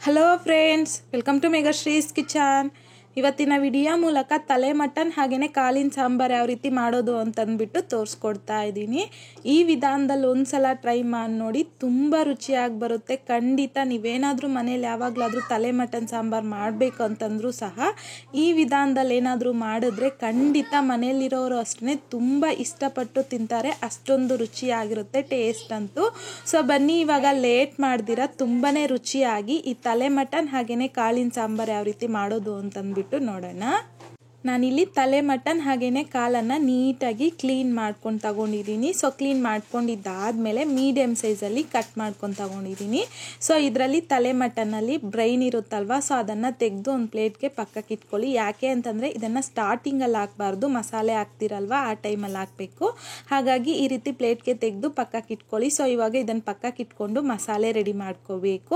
Hello friends, welcome to Meghashree's kitchen. ಇವತ್ತಿನ video ಮೂಲಕ ತಲೆ ಮಟನ್ ಹಾಗೆಯೇ ಕಾಳಿನ ಸಾಂಬಾರು ಯಾವ ರೀತಿ ಮಾಡೋದು ಅಂತಂದ್ಬಿಟ್ಟು ತೋರಿಸ್ಕೊಡ್ತಾ ಇದ್ದೀನಿ. ಈ ವಿಧಾನದಲ್ಲಿ ಒಂದ್ಸಲ ಟ್ರೈ ಮಾಡಿ ನೋಡಿ, ತುಂಬ ರುಚಿಯಾಗಿ ಬರುತ್ತೆ. ಖಂಡಿತ ನೀವೇನಾದರೂ ಮನೇಲಿ ಯಾವಾಗಲಾದರೂ ತಲೆ ಮಟನ್ ಸಾಂಬಾರು ಮಾಡಬೇಕು ಅಂತಂದ್ರೂ ಸಹ ಈ ವಿಧಾನದಲ್ಲಿ ಏನಾದರೂ ಮಾಡಿದ್ರೆ ಖಂಡಿತ ಮನೇಲಿರೋರು ಅಷ್ಟೇ ತುಂಬ ಇಷ್ಟಪಟ್ಟು ತಿಂತಾರೆ. ಅಷ್ಟೊಂದು ರುಚಿಯಾಗಿರುತ್ತೆ ಟೇಸ್ಟ್ ಅಂತೂ. ಸೊ ಬನ್ನಿ, ಇವಾಗ ಲೇಟ್ ಮಾಡ್ದಿರ ತುಂಬಾ ರುಚಿಯಾಗಿ ಈ ತಲೆ ಮಟನ್ ಹಾಗೆಯೇ ಕಾಳಿನ ಸಾಂಬಾರು ಯಾವ ರೀತಿ ಮಾಡೋದು ಅಂತಂದ್ಬಿಟ್ಟು ನೋಡೋಣ. ನಾನಿಲ್ಲಿ ತಲೆ ಮಟನ್ ಹಾಗೆಯೇ ಕಾಲನ್ನು ನೀಟಾಗಿ ಕ್ಲೀನ್ ಮಾಡ್ಕೊಂಡು ತಗೊಂಡಿದ್ದೀನಿ. ಸೊ ಕ್ಲೀನ್ ಮಾಡ್ಕೊಂಡಿದ್ದಾದಮೇಲೆ ಮೀಡಿಯಮ್ ಸೈಜಲ್ಲಿ ಕಟ್ ಮಾಡ್ಕೊಂಡು ತಗೊಂಡಿದ್ದೀನಿ. ಸೊ ಇದರಲ್ಲಿ ತಲೆ ಮಟನ್ನಲ್ಲಿ ಬ್ರೈನ್ ಇರುತ್ತಲ್ವ, ಸೊ ಅದನ್ನು ತೆಗೆದು ಒಂದು ಪ್ಲೇಟ್ಗೆ ಪಕ್ಕಕ್ಕೆ ಇಟ್ಕೊಳ್ಳಿ. ಯಾಕೆ ಅಂತಂದರೆ ಇದನ್ನು ಸ್ಟಾರ್ಟಿಂಗಲ್ಲಿ ಹಾಕಬಾರ್ದು, ಮಸಾಲೆ ಹಾಕ್ತಿರಲ್ವ ಆ ಟೈಮಲ್ಲಿ ಹಾಕಬೇಕು. ಹಾಗಾಗಿ ಈ ರೀತಿ ಪ್ಲೇಟ್ಗೆ ತೆಗೆದು ಪಕ್ಕಕ್ಕೆ ಇಟ್ಕೊಳ್ಳಿ. ಸೊ ಇವಾಗ ಇದನ್ನು ಪಕ್ಕಕ್ಕೆ ಇಟ್ಕೊಂಡು ಮಸಾಲೆ ರೆಡಿ ಮಾಡ್ಕೋಬೇಕು.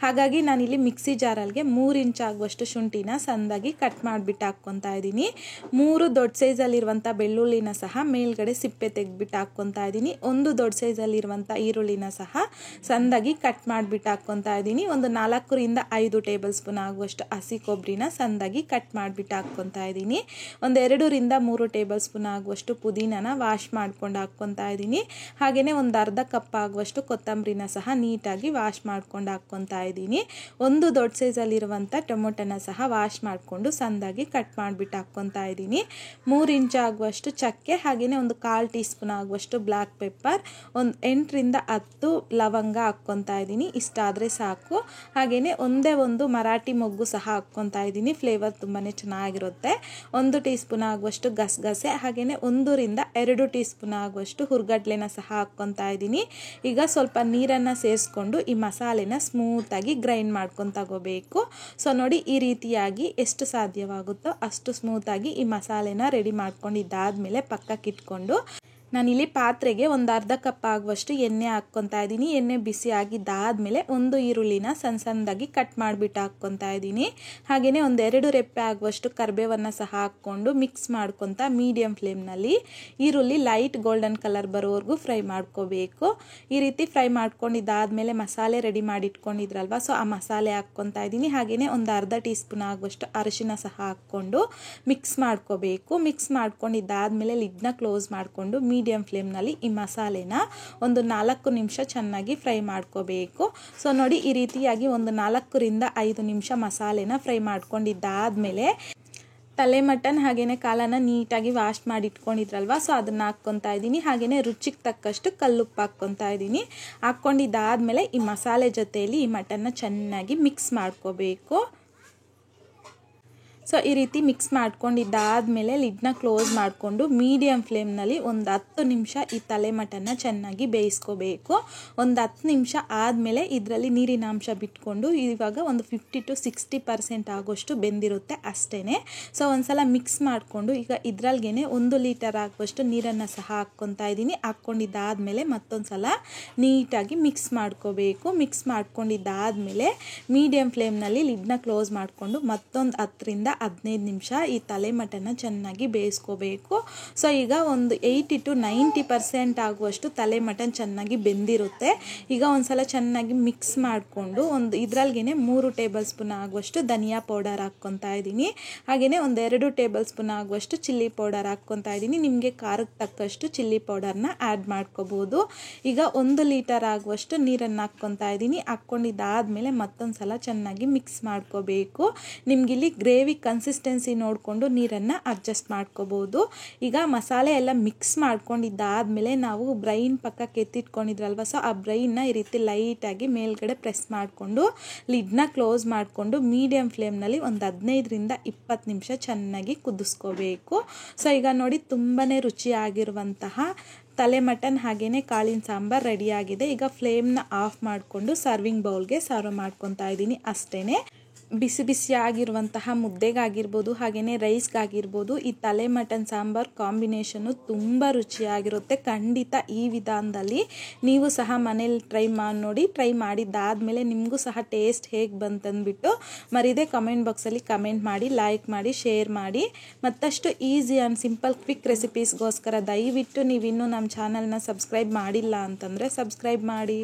ಹಾಗಾಗಿ ನಾನಿಲ್ಲಿ ಮಿಕ್ಸಿ ಜಾರಲ್ಗೆ 3 ಇಂಚ್ ಆಗುವಷ್ಟು ಶುಂಠಿನ ಸಣ್ಣದಾಗಿ ಕಟ್ ಮಾಡಿಬಿಟ್ಟು ಹಾಕ್ಕೊತಾ ಇದ್ದೀನಿ. 3 ದೊಡ್ಡ ಸೈಜಲ್ಲಿರುವಂಥ ಬೆಳ್ಳುಳ್ಳಿನ ಸಹ ಮೇಲ್ಗಡೆ ಸಿಪ್ಪೆ ತೆಗೆದ್ಬಿಟ್ಟು ಹಾಕ್ಕೊತಾ ಇದ್ದೀನಿ. 1 ದೊಡ್ಡ ಸೈಜಲ್ಲಿರುವಂಥ ಈರುಳ್ಳಿನ ಸಹ ಸಣ್ಣದಾಗಿ ಕಟ್ ಮಾಡಿಬಿಟ್ಟು ಹಾಕ್ಕೊತಾ ಇದ್ದೀನಿ. ಒಂದು 4 ರಿಂದ 5 ಟೇಬಲ್ ಸ್ಪೂನ್ ಆಗುವಷ್ಟು ಹಸಿ ಕೊಬ್ಬರಿನ ಸಣ್ಣದಾಗಿ ಕಟ್ ಮಾಡಿಬಿಟ್ಟು ಹಾಕ್ಕೊತಾ ಇದ್ದೀನಿ. ಒಂದು 2 ರಿಂದ 3 ಟೇಬಲ್ ಸ್ಪೂನ್ ಆಗುವಷ್ಟು ಪುದೀನನ ವಾಶ್ ಮಾಡ್ಕೊಂಡು ಹಾಕ್ಕೊತಾ ಇದ್ದೀನಿ. ಹಾಗೆಯೇ ಒಂದು ಅರ್ಧ ಕಪ್ ಆಗುವಷ್ಟು ಕೊತ್ತಂಬರಿನ ಸಹ ನೀಟಾಗಿ ವಾಶ್ ಮಾಡ್ಕೊಂಡು ಹಾಕ್ಕೊತಾ ಇದ್ದೀನಿ. 1 ದೊಡ್ಡ ಸೈಜಲ್ಲಿರುವಂಥ ಟೊಮೊಟೊನ ಸಹ ವಾಶ್ ಮಾಡಿಕೊಂಡು ಸಣ್ಣದಾಗಿ ಕಟ್ ಮಾಡಿಬಿಟ್ಟು ಹಾಕ್ಕೊತಾ ಇದ್ದೀನಿ. 3 ಇಂಚ್ ಆಗುವಷ್ಟು ಚಕ್ಕೆ, ಹಾಗೆಯೇ ಒಂದು 1/4 ಟೀ ಸ್ಪೂನ್ ಆಗುವಷ್ಟು ಬ್ಲ್ಯಾಕ್ ಪೆಪ್ಪರ್, ಒಂದು 8 ರಿಂದ 10 ಲವಂಗ ಹಾಕ್ಕೊತಾ ಇದ್ದೀನಿ. ಇಷ್ಟಾದರೆ ಸಾಕು. ಹಾಗೆಯೇ ಒಂದೇ ಒಂದು ಮರಾಠಿ ಮೊಗ್ಗು ಸಹ ಹಾಕ್ಕೊತಾ ಇದ್ದೀನಿ. ಫ್ಲೇವರ್ ತುಂಬಾ ಚೆನ್ನಾಗಿರುತ್ತೆ. 1 ಟೀ ಸ್ಪೂನ್ ಆಗುವಷ್ಟು ಗಸಗಸೆ, ಹಾಗೆಯೇ 1 ರಿಂದ 2 ಟೀ ಸ್ಪೂನ್ ಆಗುವಷ್ಟು ಹುರ್ಗಡ್ಲೆನ ಸಹ ಹಾಕ್ಕೊತಾ ಇದ್ದೀನಿ. ಈಗ ಸ್ವಲ್ಪ ನೀರನ್ನು ಸೇರಿಸ್ಕೊಂಡು ಈ ಮಸಾಲೆನ ಸ್ಮೂತಾಗಿ ಗ್ರೈಂಡ್ ಮಾಡ್ಕೊಂಡು ತಗೋಬೇಕು. ಸೊ ನೋಡಿ, ಈ ರೀತಿಯಾಗಿ ಎಷ್ಟು ಸಾಧ್ಯವಾಗುತ್ತೋ ಅಷ್ಟು ಸ್ಮೂತಾಗಿ ಈ ಮಸಾಲೆನ ರೆಡಿ ಮಾಡ್ಕೊಂಡಿದ್ದಾದಮೇಲೆ ಪಕ್ಕಕ್ಕೆ ಇಟ್ಕೊಂಡು ನಾನಿಲ್ಲಿ ಪಾತ್ರೆಗೆ ಒಂದು ಅರ್ಧ ಕಪ್ ಆಗುವಷ್ಟು ಎಣ್ಣೆ ಹಾಕ್ಕೊತಾ ಇದ್ದೀನಿ. ಎಣ್ಣೆ ಬಿಸಿ ಆಗಿದ್ದಾದಮೇಲೆ 1 ಈರುಳ್ಳಿನ ಸಣ್ಣದಾಗಿ ಕಟ್ ಮಾಡಿಬಿಟ್ಟು ಹಾಕ್ಕೊತಾ ಇದ್ದೀನಿ. ಹಾಗೆಯೇ ಒಂದು 2 ರೆಪ್ಪೆ ಆಗುವಷ್ಟು ಕರಿಬೇವನ್ನು ಸಹ ಹಾಕ್ಕೊಂಡು ಮಿಕ್ಸ್ ಮಾಡ್ಕೊತಾ ಮೀಡಿಯಮ್ ಫ್ಲೇಮ್ನಲ್ಲಿ ಈರುಳ್ಳಿ ಲೈಟ್ ಗೋಲ್ಡನ್ ಕಲರ್ ಬರೋವರೆಗೂ ಫ್ರೈ ಮಾಡ್ಕೋಬೇಕು. ಈ ರೀತಿ ಫ್ರೈ ಮಾಡ್ಕೊಂಡಿದ್ದಾದಮೇಲೆ ಮಸಾಲೆ ರೆಡಿ ಮಾಡಿ ಇಟ್ಕೊಂಡಿದ್ರಲ್ವ, ಸೊ ಆ ಮಸಾಲೆ ಹಾಕ್ಕೊತಾ ಇದ್ದೀನಿ. ಹಾಗೆಯೇ ಒಂದು ಅರ್ಧ ಟೀ ಸ್ಪೂನ್ ಆಗುವಷ್ಟು ಅರಿಶಿನ ಸಹ ಹಾಕ್ಕೊಂಡು ಮಿಕ್ಸ್ ಮಾಡ್ಕೋಬೇಕು. ಮಿಕ್ಸ್ ಮಾಡ್ಕೊಂಡಿದ್ದಾದಮೇಲೆ ಲಿಡ್ನ ಕ್ಲೋಸ್ ಮಾಡಿಕೊಂಡು ಮೀಡಿಯಮ್ ಫ್ಲೇಮ್ನಲ್ಲಿ ಈ ಮಸಾಲೆನ ಒಂದು 4 ನಿಮಿಷ ಚೆನ್ನಾಗಿ ಫ್ರೈ ಮಾಡ್ಕೋಬೇಕು. ಸೊ ನೋಡಿ, ಈ ರೀತಿಯಾಗಿ ಒಂದು 4 ರಿಂದ 5 ನಿಮಿಷ ಮಸಾಲೆನ ಫ್ರೈ ಮಾಡ್ಕೊಂಡಿದ್ದಾದಮೇಲೆ ತಲೆ ಮಟನ್ ಹಾಗೆಯೇ ಕಾಲನ್ನು ನೀಟಾಗಿ ವಾಶ್ ಮಾಡಿ ಇಟ್ಕೊಂಡಿದ್ರಲ್ವ, ಸೊ ಅದನ್ನು ಹಾಕ್ಕೊತಾ ಇದ್ದೀನಿ. ಹಾಗೆಯೇ ರುಚಿಗೆ ತಕ್ಕಷ್ಟು ಕಲ್ಲುಪ್ಪು ಹಾಕ್ಕೊತಾ ಇದ್ದೀನಿ. ಹಾಕ್ಕೊಂಡಿದ್ದಾದಮೇಲೆ ಈ ಮಸಾಲೆ ಜೊತೆಯಲ್ಲಿ ಈ ಮಟನ್ನ ಚೆನ್ನಾಗಿ ಮಿಕ್ಸ್ ಮಾಡ್ಕೋಬೇಕು. ಸೊ ಈ ರೀತಿ ಮಿಕ್ಸ್ ಮಾಡ್ಕೊಂಡಿದ್ದಾದಮೇಲೆ ಲಿಡ್ನ ಕ್ಲೋಸ್ ಮಾಡಿಕೊಂಡು ಮೀಡಿಯಮ್ ಫ್ಲೇಮ್ನಲ್ಲಿ ಒಂದು 10 ನಿಮಿಷ ಈ ತಲೆ ಮಟನ್ನ ಚೆನ್ನಾಗಿ ಬೇಯಿಸ್ಕೋಬೇಕು. ಒಂದು 10 ನಿಮಿಷ ಆದಮೇಲೆ ಇದರಲ್ಲಿ ನೀರಿನ ಅಂಶ ಬಿಟ್ಕೊಂಡು ಇವಾಗ ಒಂದು 50 to 60% ಆಗೋಷ್ಟು ಬೆಂದಿರುತ್ತೆ ಅಷ್ಟೇ. ಸೊ ಒಂದ್ಸಲ ಮಿಕ್ಸ್ ಮಾಡಿಕೊಂಡು ಈಗ ಇದರಲ್ಗೇ 1 ಲೀಟರ್ ಆಗುವಷ್ಟು ನೀರನ್ನು ಸಹ ಹಾಕ್ಕೊತಾ ಇದ್ದೀನಿ. ಹಾಕ್ಕೊಂಡಿದ್ದಾದಮೇಲೆ ಮತ್ತೊಂದು ಸಲ ನೀಟಾಗಿ ಮಿಕ್ಸ್ ಮಾಡ್ಕೋಬೇಕು. ಮಿಕ್ಸ್ ಮಾಡ್ಕೊಂಡಿದ್ದಾದಮೇಲೆ ಮೀಡಿಯಮ್ ಫ್ಲೇಮ್ನಲ್ಲಿ ಲಿಡ್ನ ಕ್ಲೋಸ್ ಮಾಡಿಕೊಂಡು ಮತ್ತೊಂದು 10 ರಿಂದ 15 ನಿಮಿಷ ಈ ತಲೆ ಮಟನ್ನ ಚೆನ್ನಾಗಿ ಬೇಯಿಸ್ಕೋಬೇಕು. ಸೊ ಈಗ ಒಂದು 80 to 90% ಆಗುವಷ್ಟು ತಲೆ ಮಟನ್ ಚೆನ್ನಾಗಿ ಬೆಂದಿರುತ್ತೆ. ಈಗ ಒಂದ್ಸಲ ಚೆನ್ನಾಗಿ ಮಿಕ್ಸ್ ಮಾಡಿಕೊಂಡು ಒಂದು ಇದರಲ್ಗೇ 3 ಟೇಬಲ್ ಸ್ಪೂನ್ ಆಗುವಷ್ಟು ಧನಿಯಾ ಪೌಡರ್ ಹಾಕ್ಕೊತಾ ಇದ್ದೀನಿ. ಹಾಗೆಯೇ ಒಂದು 2 ಟೇಬಲ್ ಸ್ಪೂನ್ ಆಗುವಷ್ಟು ಚಿಲ್ಲಿ ಪೌಡರ್ ಹಾಕ್ಕೊತಾ ಇದ್ದೀನಿ. ನಿಮಗೆ ಖಾರಕ್ಕೆ ತಕ್ಕಷ್ಟು ಚಿಲ್ಲಿ ಪೌಡರ್ನ ಆ್ಯಡ್ ಮಾಡ್ಕೋಬೋದು. ಈಗ 1 ಲೀಟರ್ ಆಗುವಷ್ಟು ನೀರನ್ನು ಹಾಕ್ಕೊತಾ ಇದ್ದೀನಿ. ಹಾಕ್ಕೊಂಡಿದ್ದಾದಮೇಲೆ ಮತ್ತೊಂದು ಸಲ ಚೆನ್ನಾಗಿ ಮಿಕ್ಸ್ ಮಾಡ್ಕೋಬೇಕು. ನಿಮಗಿಲ್ಲಿ ಗ್ರೇವಿ ಕನ್ಸಿಸ್ಟೆನ್ಸಿ ನೋಡಿಕೊಂಡು ನೀರನ್ನು ಅಡ್ಜಸ್ಟ್ ಮಾಡ್ಕೋಬೋದು. ಈಗ ಮಸಾಲೆ ಎಲ್ಲ ಮಿಕ್ಸ್ ಮಾಡ್ಕೊಂಡಿದ್ದಾದಮೇಲೆ ನಾವು ಬ್ರೈನ್ ಪಕ್ಕಕ್ಕೆ ಎತ್ತಿಟ್ಕೊಂಡಿದ್ರಲ್ವ, ಸೊ ಆ ಬ್ರೈನ್ನ ಈ ರೀತಿ ಲೈಟಾಗಿ ಮೇಲ್ಗಡೆ ಪ್ರೆಸ್ ಮಾಡಿಕೊಂಡು ಲಿಡ್ನ ಕ್ಲೋಸ್ ಮಾಡಿಕೊಂಡು ಮೀಡಿಯಮ್ ಫ್ಲೇಮ್ನಲ್ಲಿ ಒಂದು 15 ರಿಂದ 20 ನಿಮಿಷ ಚೆನ್ನಾಗಿ ಕುದಿಸ್ಕೋಬೇಕು. ಸೊ ಈಗ ನೋಡಿ, ತುಂಬಾ ರುಚಿಯಾಗಿರುವಂತಹ ತಲೆ ಮಟನ್ ಹಾಗೆಯೇ ಕಾಳಿನ ಸಾಂಬಾರು ರೆಡಿಯಾಗಿದೆ. ಈಗ ಫ್ಲೇಮ್ನ ಆಫ್ ಮಾಡಿಕೊಂಡು ಸರ್ವಿಂಗ್ ಬೌಲ್ಗೆ ಸರ್ವ್ ಮಾಡ್ಕೊತಾ ಇದ್ದೀನಿ ಅಷ್ಟೇ. ಬಿಸಿ ಬಿಸಿಯಾಗಿರುವಂತಹ ಮುದ್ದೆಗಾಗಿರ್ಬೋದು ಹಾಗೆಯೇ ರೈಸ್ಗಾಗಿರ್ಬೋದು ಈ ತಲೆ ಮಟನ್ ಸಾಂಬಾರು ಕಾಂಬಿನೇಷನ್ನು ತುಂಬ ರುಚಿಯಾಗಿರುತ್ತೆ. ಖಂಡಿತ ಈ ವಿಧಾನದಲ್ಲಿ ನೀವು ಸಹ ಮನೇಲಿ ಟ್ರೈ ಮಾಡಿ ನೋಡಿ. ಟ್ರೈ ಮಾಡಿದ್ದಾದಮೇಲೆ ನಿಮಗೂ ಸಹ ಟೇಸ್ಟ್ ಹೇಗೆ ಬಂತಂದ್ಬಿಟ್ಟು ಮರಿದೇ ಕಮೆಂಟ್ ಬಾಕ್ಸಲ್ಲಿ ಕಮೆಂಟ್ ಮಾಡಿ, ಲೈಕ್ ಮಾಡಿ, ಶೇರ್ ಮಾಡಿ. ಮತ್ತಷ್ಟು ಈಸಿ ಆ್ಯಂಡ್ ಸಿಂಪಲ್ ಕ್ವಿಕ್ ರೆಸಿಪೀಸ್ಗೋಸ್ಕರ ದಯವಿಟ್ಟು ನೀವಿನ್ನೂ ನಮ್ಮ ಚಾನಲ್ನ ಸಬ್ಸ್ಕ್ರೈಬ್ ಮಾಡಿಲ್ಲ ಅಂತಂದರೆ ಸಬ್ಸ್ಕ್ರೈಬ್ ಮಾಡಿ.